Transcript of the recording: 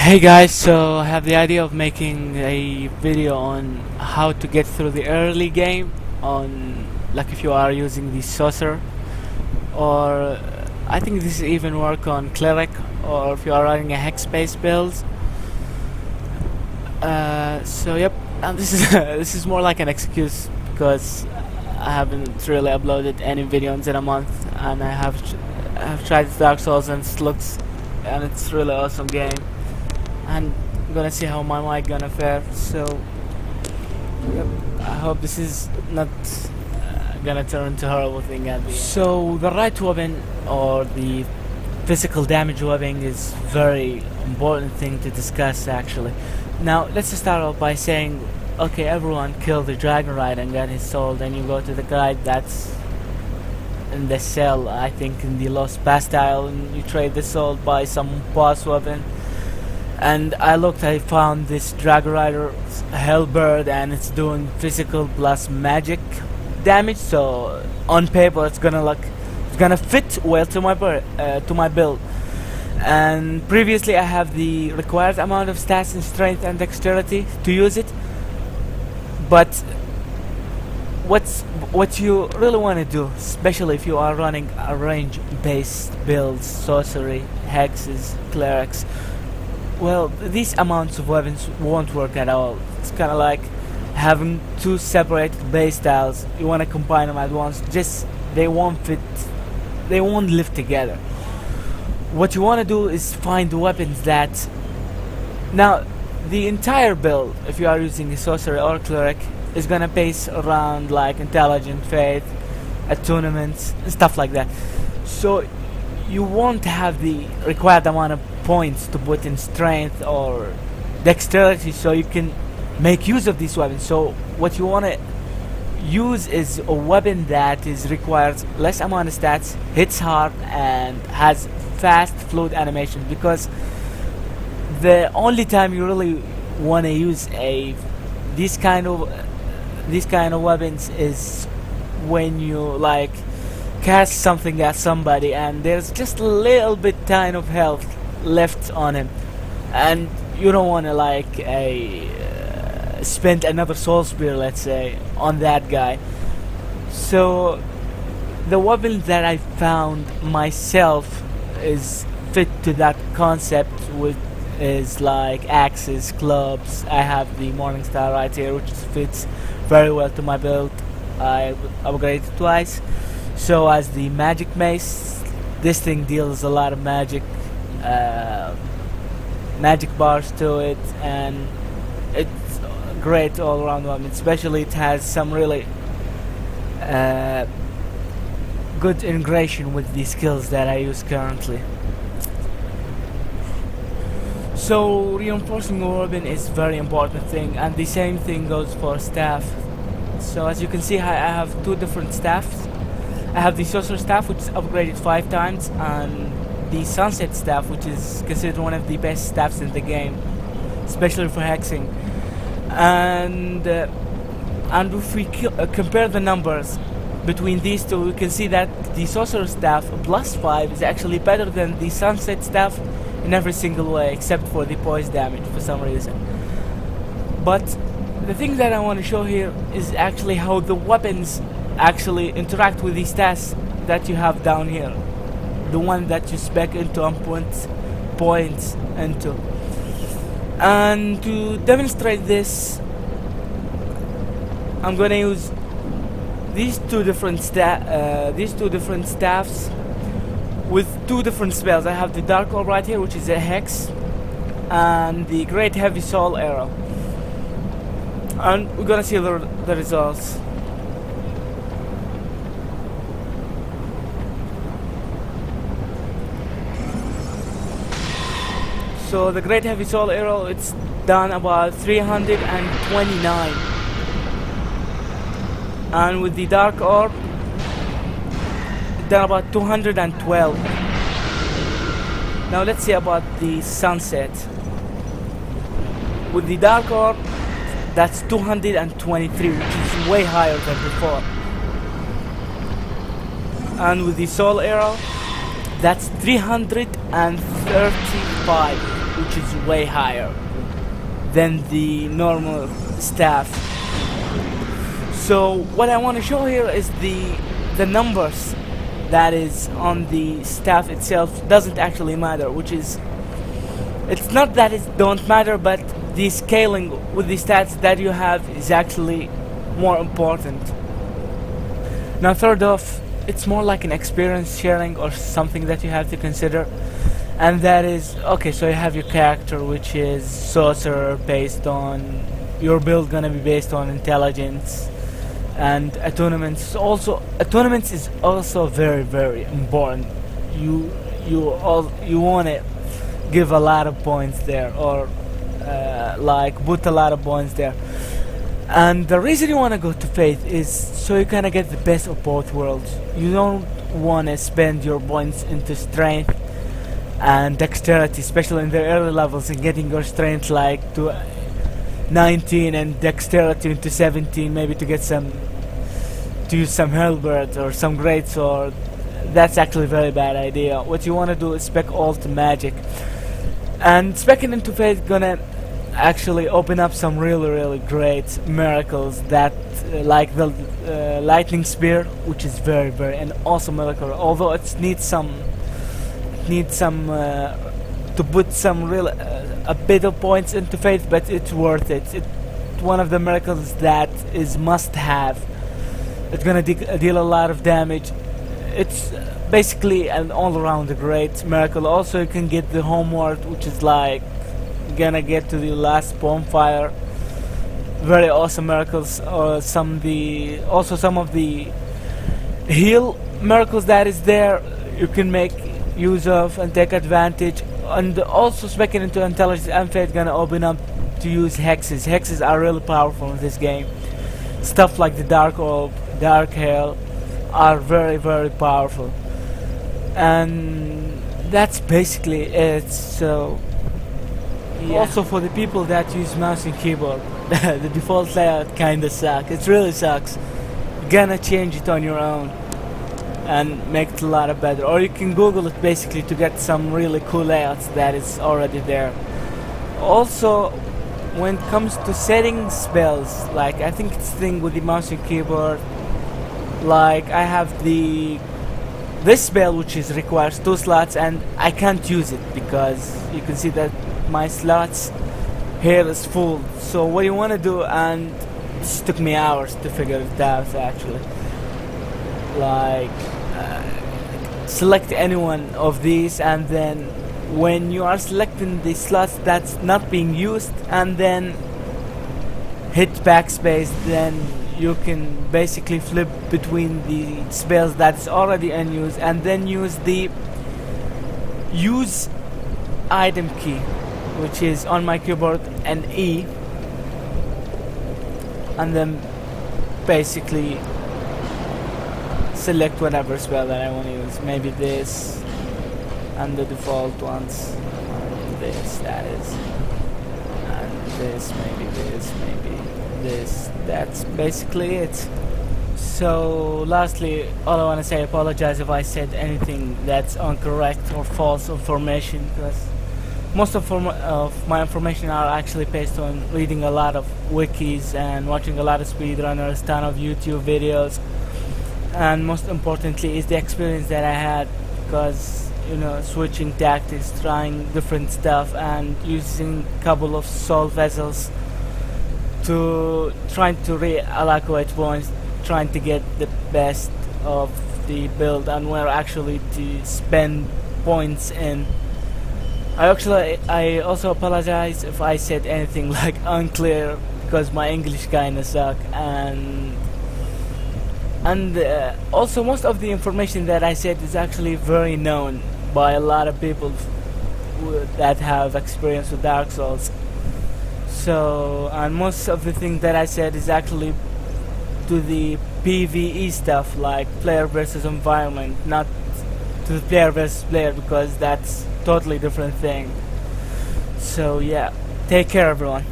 Hey guys, so I have the idea of making a video on how to get through the early game on, like, if you are using the Sorcerer, or I think this even work on Cleric, or if you are running a hex-based build. So yep, and this is this is more like an excuse because I haven't really uploaded any videos in a month, and I have tried Dark Souls and it's really awesome game. And I'm gonna see how my mic gonna fare. So yep, I hope this is not gonna turn into a horrible thing at the end. So the right weapon or the physical damage weapon is very important thing to discuss actually. Now let's just start off by saying, okay, everyone killed the dragon rider and got his soul, then you go to the guy that's in the cell, I think in the Lost Bastille, and you trade the soul by some boss weapon. And I found this Dragon Rider Hellbird, and it's doing physical plus magic damage. So on paper, it's gonna fit well to my build. And previously, I have the required amount of stats in strength and dexterity to use it. But what you really want to do, especially if you are running a range-based builds, sorcery, hexes, clerics. Well, these amounts of weapons won't work at all. It's kind of like having two separate base styles. You want to combine them at once, just they won't fit, they won't live together. What you want to do is find weapons that... Now, the entire build, if you are using a sorcerer or cleric, is gonna base around like intelligent, faith, attunements, stuff like that. So you won't have the required amount of points to put in strength or dexterity so you can make use of these weapons. So what you want to use is a weapon that requires less amount of stats, hits hard, and has fast fluid animation, because the only time you really want to use these kind of weapons is when you like cast something at somebody and there's just a little bit tiny of health left on him, and you don't want to like spend another soul spear, let's say, on that guy. So the weapon that I found myself is fit to that concept, with is like axes, clubs. I have the Morning Star right here, which fits very well to my build. I upgraded twice. So as the magic mace, this thing deals a lot of magic bars to it, and it's great all around weapon. Especially it has some really good integration with the skills that I use currently. So reinforcing your weapon is very important thing, and the same thing goes for staff. So as you can see, I have two different staffs. I have the Sorcerer Staff, which is upgraded 5 times, and the Sunset Staff, which is considered one of the best staffs in the game, especially for hexing. And if we compare the numbers between these two, we can see that the Sorcerer Staff plus 5 is actually better than the Sunset Staff in every single way, except for the poise damage for some reason. But the thing that I want to show here is actually how the weapons actually interact with the stats that you have down here, the one that you spec into and points into. And to demonstrate this, I'm gonna use these two different staffs with two different spells. I have the Dark Orb right here, which is a hex, and the Great Heavy Soul Arrow, and we're gonna see the results. So the Great Heavy Soul Arrow, it's done about 329, and with the Dark Orb, it's done about 212. Now let's see about the Sunset. With the Dark Orb, that's 223, which is way higher than before. And with the Soul Arrow, that's 335, which is way higher than the normal staff. So what I want to show here is the numbers that is on the staff itself doesn't actually matter, which is, it's not that it don't matter, but the scaling with the stats that you have is actually more important. Now third off, it's more like an experience sharing or something that you have to consider, and that is, okay, so you have your character, which is sorcerer, based on your build gonna be based on intelligence, and tournaments. Also, tournaments is also very, very important. You want to give a lot of points there, or like put a lot of points there. And the reason you want to go to faith is so you kind of get the best of both worlds. You don't want to spend your points into strength and dexterity, especially in the early levels, and getting your strength like to 19 and dexterity into 17, maybe to get some, to use some halberd or some great sword. That's actually a very bad idea. What you want to do is spec all to magic, and specking into faith gonna actually open up some really, really great miracles that like the lightning spear, which is very, very an awesome miracle, although it needs some to put some real a bit of points into faith, but it's worth it. It's one of the miracles that is must have. It's gonna deal a lot of damage. It's basically an all-around great miracle. Also, you can get the homeward, which is like gonna get to the last bonfire. Very awesome miracles. Or some of the heal miracles that is there, you can make use of and take advantage. And also specking into intelligence and faith gonna open up to use hexes. Hexes are really powerful in this game. Stuff like the dark orb, dark hail are very, very powerful. And that's basically it. So yeah. Also for the people that use mouse and keyboard, the default layout kinda sucks. It really sucks. You're gonna change it on your own and make it a lot of better, or you can Google it basically to get some really cool layouts that is already there. Also, when it comes to setting spells, like I think it's thing with the mouse and keyboard, like I have this spell which is requires 2 slots and I can't use it because you can see that my slots here is full. So what you want to do, and this took me hours to figure it out actually, like select any one of these, and then when you are selecting the slots that's not being used, and then hit backspace, then you can basically flip between the spells that's already in use, and then use the use item key, which is on my keyboard, and E, and then basically select whatever spell that I want to use. Maybe this, and the default ones, and this, that is, and this, maybe this, maybe this. That's basically it. So lastly, all I want to say, apologize if I said anything that's incorrect or false information, because most of my information are actually based on reading a lot of wikis and watching a lot of speedrunners, ton of YouTube videos, and most importantly is the experience that I had, because switching tactics, trying different stuff, and using a couple of soul vessels to trying to reallocate points, trying to get the best of the build and where actually to spend points in. I also apologize if I said anything like unclear, because my English kinda suck, and also most of the information that I said is actually very known by a lot of people that have experience with Dark Souls. So, and most of the things that I said is actually to the PvE stuff, like player versus environment, not to the player versus player, because that's totally different thing. So yeah, take care everyone.